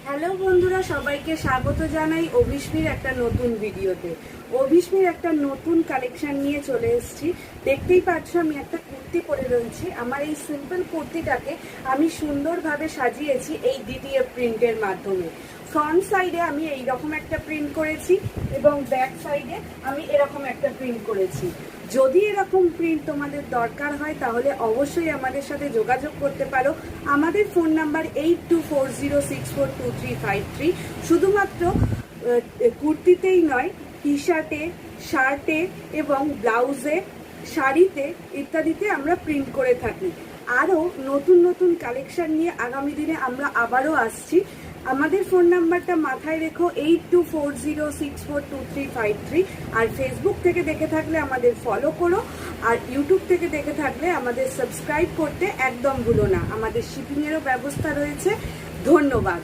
Hello বন্ধুরা, সবাইকে স্বাগত জানাই অভিষ্মির একটা নতুন ভিডিওতে। অভিষ্মির একটা নতুন কালেকশন নিয়ে চলে এসেছি। দেখতেই পাচ্ছ আমি একটা কুর্তি পরে রয়েছি। আমার এই সিম্পল কুর্তিটাকে আমি সুন্দরভাবে সাজিয়েছি এই ডিটিএফ প্রিন্টের মাধ্যমে। ফ্রন্ট সাইডে আমি এইরকম একটা প্রিন্ট করেছি এবং ব্যাক সাইডে আমি এরকম একটা প্রিন্ট করেছি। যদি এরকম প্রিন্ট তোমাদের দরকার হয় তাহলে অবশ্যই আমাদের সাথে যোগাযোগ করতে পারো। আমাদের ফোন নাম্বার 8240642353। শুধুমাত্র কুর্তিতেই নয়, টি শার্টে, শার্টে এবং ব্লাউজে, শাড়িতে ইত্যাদিতে আমরা প্রিন্ট করে থাকি। আরও নতুন নতুন কালেকশন নিয়ে আগামী দিনে আমরা আবারও আসছি। আমাদের ফোন নাম্বারটা মাথায় রেখো, 8240642353। আর ফেসবুক থেকে দেখে থাকলে আমাদের ফলো করো, আর ইউটিউব থেকে দেখে থাকলে আমাদের সাবস্ক্রাইব করতে একদম ভুলো না। আমাদের শিপিংয়েরও ব্যবস্থা রয়েছে। ধন্যবাদ।